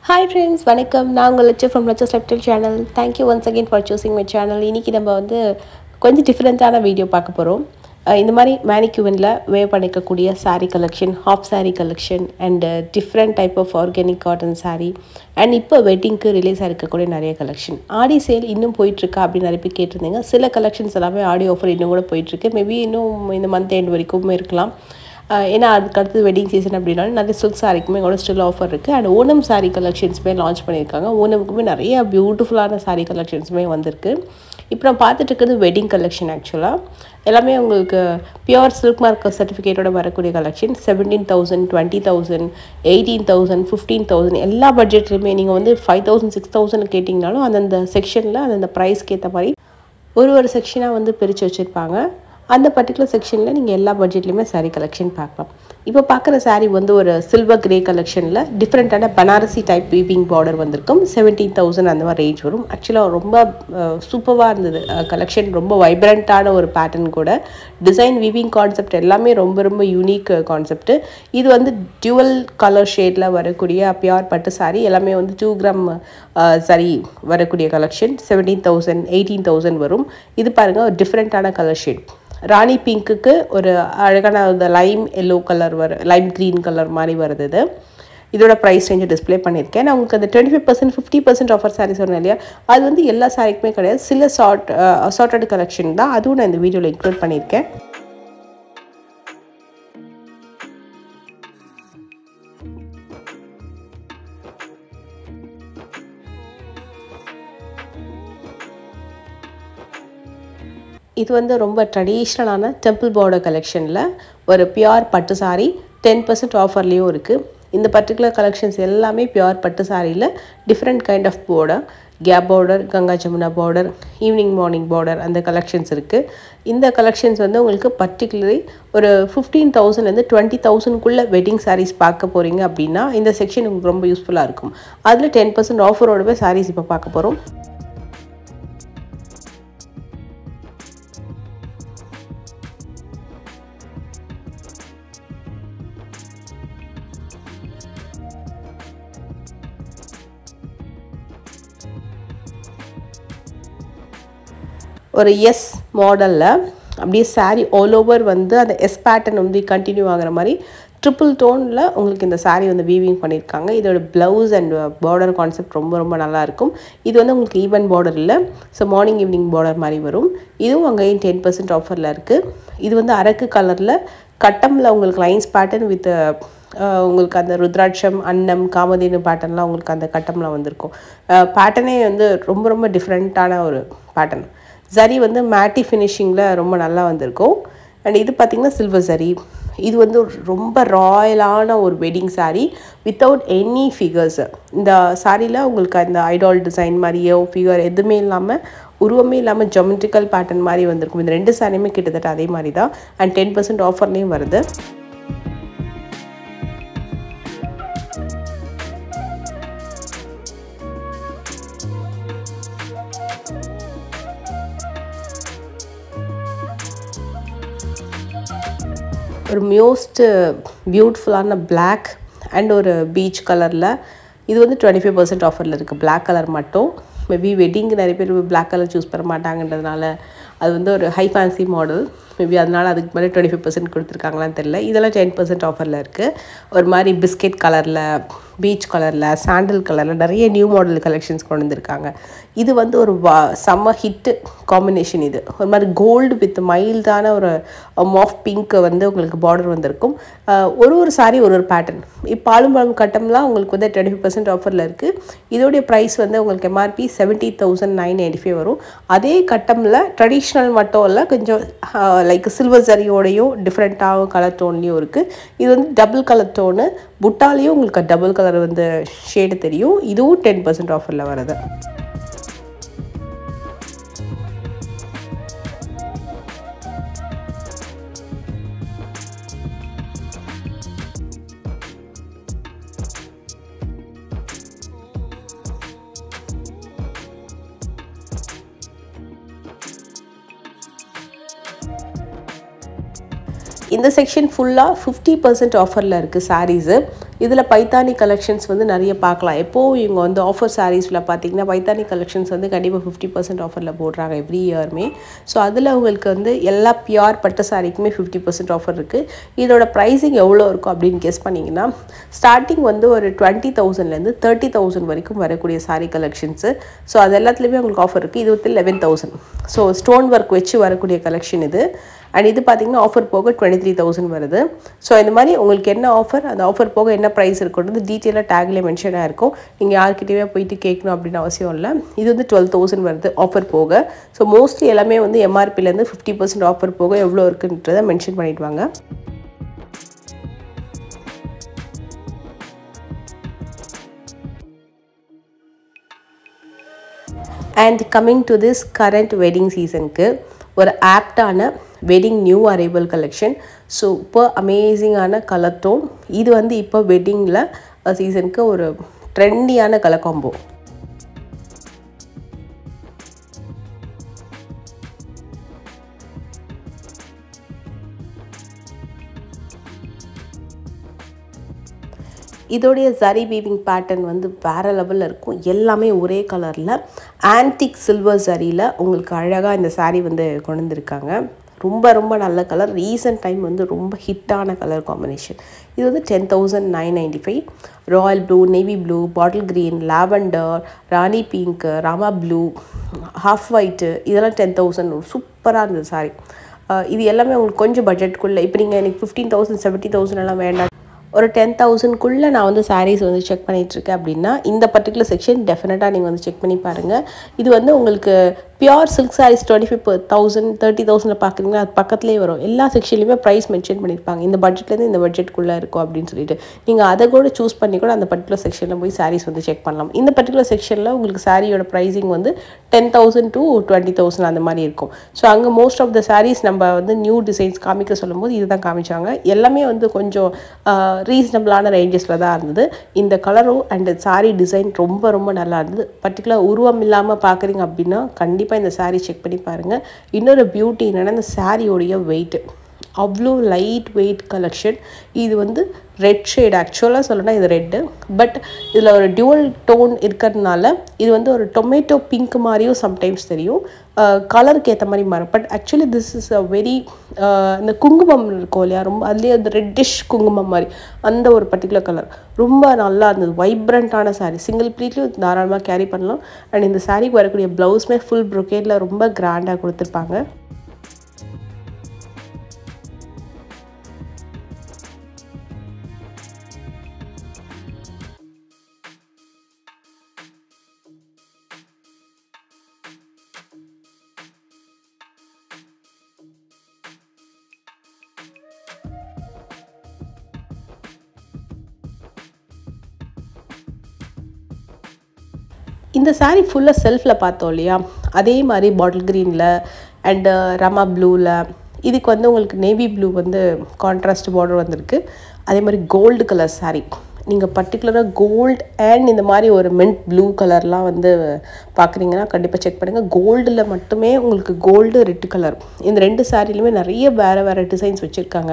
Hi friends, வணக்கம். நான் உங்கள் Latchu from Latcha's Lifestyle channel. Thank you once again for choosing my channel. இன்னைக்கு நம்ம வந்து கொஞ்சம் டிஃப்ரெண்ட்டான வீடியோ பார்க்க போகிறோம். இந்த மாதிரி மேனிக்யூவனில் வேர் பண்ணிக்கக்கூடிய saree collection, half saree collection and different type of organic cotton saree and இப்போ வெட்டிங்க்கு ரிலீஸ் ஆகிருக்கக்கூடிய நிறைய கலெக்ஷன். ஆடி சேல் இன்னும் போயிட்டுருக்கா அப்படின்னு நிறைய பேர் கேட்டிருந்தீங்க. சில கலெக்ஷன்ஸ் எல்லாமே ஆடி ஆஃபர் இன்னும் கூட போயிட்டுருக்கு. மேபி இன்னும் இந்த மந்த் எண்ட் வரைக்கும் இருக்கலாம். ஏன்னா அதுக்கு அடுத்தது வெட்டிங் சீசன் அப்படின்னாலும் நிறைய சில்க் சாரிக்குமே கூட ஸ்டில் ஆஃபர் இருக்குது. அண்ட் ஓணம் சாரீ கலெக்ஷன்ஸுமே லான்ச் பண்ணியிருக்காங்க. ஓணமுக்குமே நிறைய பியூட்டிஃபுல்லான சாரீ கலெக்ஷன்ஸுமே வந்திருக்கு. இப்போ நான் பார்த்துட்டு இருக்கிறது வெட்டிங் கலெக்ஷன். ஆக்சுவலாக எல்லாமே உங்களுக்கு பியூர் சில்க் மார்க் சர்டிஃபிகேட்டோட வரக்கூடிய கலெக்ஷன். 17,000, 20,000, 18,000, 15,000 எல்லா பட்ஜெட்லையுமே நீங்கள் வந்து 5,000, 6,000 கேட்டிங்கனாலும் அந்தந்த செக்ஷனில் அந்தந்த ப்ரைஸ்க்கு ஏற்ற மாதிரி ஒரு செக்ஷனாக வந்து பிரித்து வச்சுருப்பாங்க. அந்த பர்டிகுலர் செக்ஷனில் நீங்கள் எல்லா பட்ஜெட்லையுமே சாரீ கலெக்ஷன் பார்க்கலாம். இப்போ பார்க்குற சாரீ வந்து ஒரு சில்வர் கிரே கலெக்ஷனில் டிஃப்ரெண்ட்டான பனாரசி டைப் வீவிங் பார்டர் வந்திருக்கும். 17,000 அந்த மாதிரி ரேஞ்ச் வரும். ஆக்சுவலாக ரொம்ப சூப்பராக இருந்தது கலெக்ஷன். ரொம்ப வைப்ரண்ட்டான ஒரு பேட்டர்ன் கூட. டிசைன் வீவிங் கான்செப்ட் எல்லாமே ரொம்ப யூனிக் கான்செப்ட். இது வந்து டியூவல் கலர் ஷேடில் வரக்கூடிய பியூர் பட்டு சாரீ. எல்லாமே வந்து 2 கிராம் சாரீ வரக்கூடிய கலெக்ஷன். 17,000, 18,000 வரும். இது பாருங்கள் ஒரு டிஃப்ரெண்ட்டான கலர் ஷேட். ராணி பிங்க்குக்கு ஒரு அழகான Lime yellow colour Lime green colour மாதிரி வருது. இதோட ப்ரைஸ் ரேஞ்சு டிஸ்பிளே பண்ணியிருக்கேன். நான் உங்களுக்கு அந்த 25%, 50% ஆஃபர் சாரீ சொன்னேன் இல்லையா, அது வந்து எல்லா சாரீக்குமே கிடையாது. சில சார்ட்டட் கலெக்ஷன் தான். அதுவும் நான் இந்த வீடியோவில் இன்க்ளூட் பண்ணியிருக்கேன். இது வந்து ரொம்ப ட்ரெடிஷ்னலான டெம்பிள் பார்டர் கலெக்ஷனில் ஒரு பியூர் பட்டு சாரீ. 10% ஆஃபர்லேயும் இருக்குது. இந்த பர்டிகுலர் கலெக்ஷன்ஸ் எல்லாமே பியூர் பட்டு சாரியில் டிஃப்ரெண்ட் கைண்ட் ஆஃப் பார்டர், கேப் border, Ganga Jamuna border, evening morning border அந்த கலெக்ஷன்ஸ் இருக்குது. இந்த கலெக்ஷன்ஸ் வந்து உங்களுக்கு பர்டிகுலர்லி ஒரு 15,000லேருந்து 20,000க்குள்ளே வெட்டிங் சாரீஸ் பார்க்க போகிறீங்க அப்படின்னா இந்த செக்ஷன் உங்களுக்கு ரொம்ப யூஸ்ஃபுல்லாக இருக்கும். அதில் 10% ஆஃபரோடவே சாரீஸ் இப்போ பார்க்க போகிறோம். ஒரு எஸ் மாடலில் அப்படியே சாரீ ஆல் ஓவர் வந்து அந்த எஸ் பேட்டர்ன் வந்து கண்டினியூ ஆகிற மாதிரி ட்ரிபிள் டோனில் உங்களுக்கு இந்த சாரீ வந்து வீவிங் பண்ணியிருக்காங்க. இதோட ப்ளவுஸ் அண்ட் பார்டர் கான்செப்ட் ரொம்ப நல்லாயிருக்கும். இது வந்து உங்களுக்கு ஈவன் பார்டர் இல்லை, ஸோ மார்னிங் ஈவினிங் பார்டர் மாதிரி வரும். இதுவும் அங்கேயும் 10% ஆஃபரில் இருக்குது. இது வந்து அரக்கு கலரில் கட்டமில் உங்களுக்கு லைன்ஸ் பேட்டர்ன் வித் உங்களுக்கு அந்த ருத்ராட்சம், அன்னம், காமதேனு பேட்டர்ன்லாம் உங்களுக்கு அந்த கட்டமில் வந்திருக்கும். பேட்டர்னே வந்து ரொம்ப டிஃப்ரெண்ட்டான ஒரு பேட்டர்ன். சரி வந்து மேட்டி ஃபினிஷிங்கில் ரொம்ப நல்லா வந்திருக்கும். அண்ட் இது பார்த்திங்கன்னா சில்வர் சரி. இது வந்து ரொம்ப ராயலான ஒரு wedding sari without any figures. இந்த சாரியில் உங்களுக்கு அந்த ஐடால் டிசைன் மாதிரியோ ஃபிகர் எதுவுமே இல்லாமல், உருவமே இல்லாமல் ஜியோமெட்ரிக்கல் பேட்டர்ன் மாதிரி வந்திருக்கும். இந்த 2 சாரியுமே கிட்டத்தட்ட அதே மாதிரி தான். அண்ட் 10% ஆஃபர்லேயும் வருது. ஒரு மோஸ்ட் பியூட்டிஃபுல்லான பிளாக் அண்ட் ஒரு பீச் கலரில் இது வந்து 25% ஆஃபரில் இருக்குது. பிளாக் கலர் மட்டும். மேபி வெட்டிங்கு நிறைய பேர் பிளாக் கலர் சூஸ் பண்ண மாட்டாங்கன்றதுனால அது வந்து ஒரு ஹை ஃபேன்சி மாடல். மேபி அதனால் அதுக்கு மேலே 25% கொடுத்துருக்காங்களான்னு தெரியல. இதெல்லாம் 10% ஆஃபரில் இருக்குது. ஒரு மாதிரி பிஸ்கெட் கலரில், பீச் கலரில், சாண்டில் கலரில் நிறைய நியூ மாடல் கலெக்ஷன்ஸ் கொண்டு வந்திருக்காங்க. இது வந்து ஒரு செம்ம ஹிட்டு காம்பினேஷன். இது ஒரு மாதிரி கோல்டு வித் மைல்டான ஒரு மாஃப் பிங்க் வந்து உங்களுக்கு பார்டர் வந்திருக்கும். ஒரு சாரீ ஒரு பேட்டர்ன். இப்போ பாலும் கட்டம்லாம் உங்களுக்கு வந்து 25% ஆஃபரில் இருக்குது. இதோடைய ப்ரைஸ் வந்து உங்களுக்கு எம்ஆர்பி 70,995 வரும். அதே கட்டமில் ட்ரெடிஷ்னல் மட்டும் இல்லை, கொஞ்சம் லைக் சில்வர் சரியோடையும் டிஃப்ரெண்ட்டாகவும் கலர் டோன்லேயும் இருக்குது. இது வந்து டபுள் கலர் டோனு. புட்டாலேயும் உங்களுக்கு டபுள் கலர் வந்து ஷேடு தெரியும். இதுவும் 10% ஆஃபரில் வருது. இந்த செக்ஷன் ஃபுல்லாக 50% ஆஃபரில் இருக்குது சாரீஸு. இதில் பைத்தானி கலெக்ஷன்ஸ் வந்து நிறைய பார்க்கலாம். எப்போது இவங்க வந்து ஆஃபர் சாரீஸில் பார்த்தீங்கன்னா பைத்தானி கலெக்ஷன்ஸ் வந்து கண்டிப்பாக 50% ஆஃபரில் போடுறாங்க எவ்ரி இயருமே. ஸோ அதில் உங்களுக்கு வந்து எல்லா பியூர் பட்டு சாரிக்குமே 50% ஆஃபர் இருக்குது. இதோட ப்ரைஸிங் எவ்வளோ இருக்கும் அப்படின்னு கெஸ் பண்ணிங்கன்னா ஸ்டார்டிங் வந்து ஒரு 20,000லேருந்து 30,000 வரைக்கும் வரக்கூடிய சாரீ கலெக்ஷன்ஸு. ஸோ அது எல்லாத்துலேயுமே உங்களுக்கு ஆஃபர் இருக்குது. இது வந்து 11,000. ஸோ ஸ்டோன் ஒர்க் வச்சு வரக்கூடிய கலெக்ஷன் இது. அண்ட் இது பார்த்தீங்கன்னா ஆஃபர் போக 23,000 வருது. ஸோ இந்த மாதிரி உங்களுக்கு என்ன ஆஃபர், அந்த ஆஃபர் போக என்ன ப்ரைஸ் இருக்குன்றது டீட்டெயிலாக டேக்லேயே மென்ஷனாக இருக்கும். நீங்கள் யார்கிட்டயே போயிட்டு கேட்கணும் அப்படின்னு அவசியம் இல்லை. இது வந்து 12,000 வருது ஆஃபர் போக. ஸோ மோஸ்ட்லி எல்லாமே வந்து எம்ஆர்பிலேருந்து 50% ஆஃபர் போக எவ்வளோ இருக்குன்றதை மென்ஷன் பண்ணிடுவாங்க. And coming to this current wedding சீசனுக்கு ஒரு ஆப்டான wedding new arrival collection. Super அமேசிங்கான கலர் டோன். இது வந்து இப்போ வெட்டிங்கில் சீசனுக்கு ஒரு ட்ரெண்டியான கலர் காம்போ. இதோடைய ஜரி வீவிங் பேட்டர்ன் வந்து வேறு லெவலில் இருக்கும். எல்லாமே ஒரே கலரில் ஆன்டிக் சில்வர் ஜரியில் உங்களுக்கு அழகாக இந்த சாரீ வந்து கொண்டு வந்திருக்காங்க. ரொம்ப ரொம்ப நல்ல கலர். ரீசன்ட் டைம் வந்து ரொம்ப ஹிட்டான கலர் காம்பினேஷன். இது வந்து 10,995. Royal blue, navy blue, bottle green, lavender, rani pink, Rama blue, half white, இதெல்லாம் 10,000. சூப்பராக இருந்தது சாரி. இது எல்லாமே உங்களுக்கு கொஞ்சம் பட்ஜெட்டுக்குள்ளே. இப்போ நீங்கள் எனக்கு 15,000 70,000 எல்லாம் வேண்டாம், ஒரு 10,000க்குள்ளே நான் வந்து சாரீஸ் வந்து செக் பண்ணிகிட்ருக்கேன் அப்படின்னா இந்த பர்டிகுலர் செக்ஷன் டெஃபினட்டாக நீங்கள் வந்து செக் பண்ணி பாருங்கள். இது வந்து உங்களுக்கு பியூர் சில்க் சாரீஸ் 25,000 30,000 பார்க்குறீங்கன்னா அது பக்கத்துலேயே வரும். எல்லா செக்ஷன்லையுமே ப்ரைஸ் மென்ஷன் பண்ணியிருப்பாங்க. இந்த பட்ஜெட்லேருந்து இந்த பட்ஜெட்டுக்குள்ளே இருக்கும் அப்படின்னு சொல்லிட்டு நீங்கள் அதை கூட சூஸ் பண்ணி கூட அந்த பர்டிகுலர் செக்ஷனில் போய் சாரீஸ் வந்து செக் பண்ணலாம். இந்த பர்டிகுலர் செக்ஷனில் உங்களுக்கு சாரியோட ப்ரைஸிங் வந்து 10,000 to 20,000 அந்த மாதிரி இருக்கும். ஸோ அங்கே மோஸ்ட் ஆஃப் த சாரீஸ் நம்ம வந்து நியூ டிசைன்ஸ் காமிக்க சொல்லும் போது இதுதான் காமிச்சாங்க. எல்லாமே வந்து கொஞ்சம் ரீசனபிளான ரேஞ்சஸில் தான் இருந்தது. இந்த கலரும் அண்ட் சாரீ டிசைன் ரொம்ப ரொம்ப நல்லா இருந்தது. பர்டிகுலர் உருவம் இல்லாமல் பார்க்குறீங்க அப்படின்னா கண்டிப்பாக இந்த சாரீ செக் பண்ணி பாருங்கள். இன்னொரு பியூட்டி என்னென்னா இந்த சாரியோடைய வெயிட் அவ்வளோ லைட் வெயிட் கலெக்ஷன். இது வந்து ரெட் ஷேட். ஆக்சுவலாக சொல்லணும்னா இது ரெட்டு, பட் இதில் ஒரு டியூவல் டோன் இருக்கிறதுனால இது வந்து ஒரு டொமேட்டோ பிங்க் மாதிரியும் சம்டைம்ஸ் தெரியும், கலருக்கு ஏற்ற மாதிரி மாறும். But actually this is a very இந்த குங்குமம் இருக்கும் இல்லையா, ரொம்ப அதுலேயே அந்த ரெட்டிஷ் குங்குமம் மாதிரி அந்த ஒரு பர்டிகுலர் கலர் ரொம்ப நல்லா இருந்தது. வைப்ரண்ட்டான சாரீ. சிங்கிள் ப்ளீட்லையும் தாராளமாக கேரி பண்ணலாம். அண்ட் இந்த சாரீக்கு வரக்கூடிய ப்ளவுஸுமே ஃபுல் ப்ரொக்கேட்டில் ரொம்ப கிராண்டாக கொடுத்துருப்பாங்க. இந்த சாரீ ஃபுல்லாக செல்ஃபில் பார்த்தோம் இல்லையா, அதே மாதிரி பாட்டில் க்ரீனில் அண்டு ரமா ப்ளூவில், இதுக்கு வந்து உங்களுக்கு நேவி ப்ளூ வந்து கான்ட்ராஸ்ட் பார்டர் வந்திருக்கு. அதே மாதிரி கோல்டு கலர் சாரீ. நீங்கள் பர்டிகுலராக கோல்டு அண்ட் இந்த மாதிரி ஒரு மின்ட் ப்ளூ கலர்லாம் வந்து பார்க்குறீங்கன்னா கண்டிப்பாக செக் பண்ணுங்கள். கோல்டில் மட்டுமே உங்களுக்கு கோல்டு ரெட் கலர் இந்த ரெண்டு சாரிலையுமே நிறைய வேறு வேறு டிசைன்ஸ் வச்சுருக்காங்க.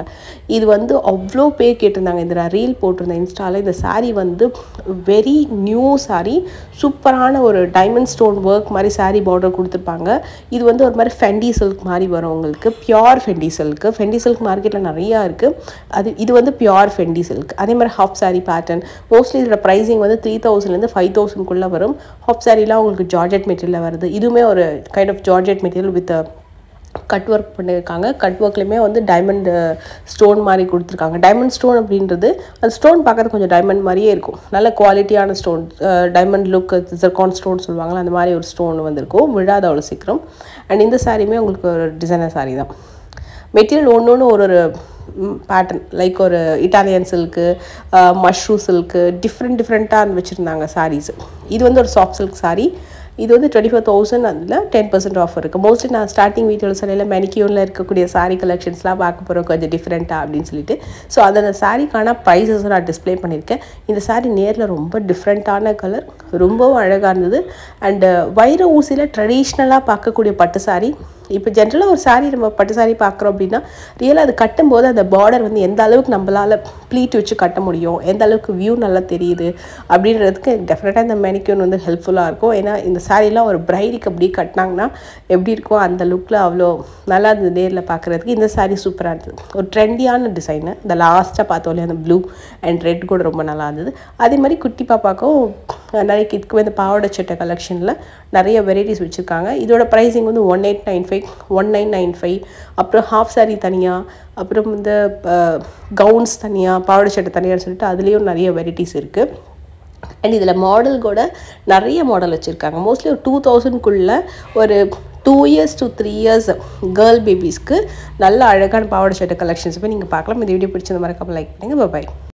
இது வந்து அவ்வளோ பேர் கேட்டிருந்தாங்க. இந்த ரீல் போட்டிருந்தேன் இன்ஸ்டாவில். இந்த சாரீ வந்து வெரி நியூ சாரீ. சூப்பரான ஒரு டைமண்ட் ஸ்டோன் ஒர்க் மாதிரி சாரீ பார்டர் கொடுத்துருப்பாங்க. இது வந்து ஒரு மாதிரி ஃபெண்டி சில்க் மாதிரி வரும் உங்களுக்கு. Pure Fendi silk. Fendi silk மார்க்கெட்டில் நிறையா இருக்குது. இது வந்து பியோர் ஃபெண்டி சில்க். அதே மாதிரி ஹாஃப் சாரீ பேட்டர்ன். மோஸ்ட்லி இதோட ப்ரைஸிங் வந்து 3,000லேருந்து 5,000க்குள்ளே வரும். ஹாஃப் சாரீலாம் உங்களுக்கு ஜார்ஜெட் மெட்டீரியலில் வருது. இதுவுமே ஒரு kind of georgette material with cut work பண்ணியிருக்காங்க. கட் ஒர்க்லேயுமே வந்து டைமண்ட் ஸ்டோன் மாதிரி கொடுத்துருக்காங்க. டைமண்ட் ஸ்டோன் அப்படின்றது அந்த ஸ்டோன் பார்க்கறது கொஞ்சம் டைமண்ட் மாதிரியே இருக்கும். நல்ல குவாலிட்டியான stone, diamond look, zircon stone சொல்லுவாங்களா, அந்த மாதிரி ஒரு ஸ்டோன் வந்திருக்கும். விழாது அவ்வளோ சீக்கிரம். அண்ட் இந்த சாரியுமே உங்களுக்கு ஒரு டிசைனர் சாரீ தான். மெட்டீரியல் ஒன்று ஒரு பேட்டர்ன், லைக் ஒரு இட்டாலியன் சில்க்கு, மஷ்ரூ சில்க்கு, டிஃப்ரெண்ட்டாக வச்சுருந்தாங்க சாரீஸ். இது வந்து ஒரு சாஃப்ட் சில்க் சாரீ. இது வந்து 24,000. அதில் 10% ஆஃபர் இருக்குது. மோஸ்ட்லி நான் ஸ்டார்டிங் வீடியோவில் சொன்ன மேனிக்யூரில் இருக்கக்கூடிய சாரீ கலெக்ஷன்ஸ்லாம் பார்க்க போகிறோம் கொஞ்சம் டிஃப்ரெண்ட்டாக அப்படின்னு சொல்லிட்டு. ஸோ அந்த சாரீக்கான ப்ரைஸஸும் நான் டிஸ்பிளே பண்ணியிருக்கேன். இந்த சாரீ நேரில் ரொம்ப டிஃப்ரெண்ட்டான கலர், ரொம்பவும் அழகாக இருந்தது. அண்டு வைர ஊசியில் ட்ரெடிஷ்னலாக பார்க்கக்கூடிய பட்டு சாரீ இப்போ ஜென்ரலாக ஒரு சாரீ நம்ம பட்டு சாரீ பார்க்குறோம் அப்படின்னா ரியலாக அது கட்டும்போது அந்த பார்டர் வந்து எந்த அளவுக்கு நம்மளால் ப்ளீட் வச்சு கட்ட முடியும், எந்த அளவுக்கு வியூ நல்லா தெரியுது அப்படின்றதுக்கு டெஃபினட்டாக இந்த மேனிக்யூன் வந்து ஹெல்ப்ஃபுல்லாக இருக்கும். ஏன்னா இந்த சாரீலாம் ஒரு பிரைடுக்கு அப்படி கட்டினாங்கன்னா எப்படி இருக்கும், அந்த லுக்கில் அவ்வளோ நல்லா இருந்தது நேரில் பார்க்குறதுக்கு. இந்த சாரீ சூப்பராக இருந்தது, ஒரு ட்ரெண்டியான டிசைனு. இந்த லாஸ்ட்டாக பார்த்தோன்னே அந்த ப்ளூ அண்ட் ரெட் கூட ரொம்ப நல்லா இருந்தது. அதே மாதிரி குட்டி பாப்பாக்கும் நிறைய கிட்க்கு வந்து பாவாடை சட்டை கலெக்ஷனில் நிறைய வெரைட்டிஸ் வச்சுருக்காங்க. இதோட ப்ரைஸிங் வந்து 1895, 1995. அப்புறம் ஹாஃப் சாரீ தனியாக, அப்புறம் வந்து கவுன்ஸ் தனியாக, பாவாடை சட்டை தனியான்னு சொல்லிட்டு அதுலேயும் நிறைய வெரைட்டிஸ் இருக்குது. அண்ட் இதில் மாடல் கூட நிறைய மாடல் வச்சுருக்காங்க. மோஸ்ட்லி ஒரு 2000க்குள்ளே ஒரு 2 years to 3 years கேர்ள் பேபிஸ்க்கு நல்ல அழகான பாவாடை சட்டை கலெக்ஷன்ஸ் போய் நீங்கள் பார்க்கலாம். இந்த வீடியோ பிடிச்ச மறக்காம லைக் பண்ணுங்கள். பாய்.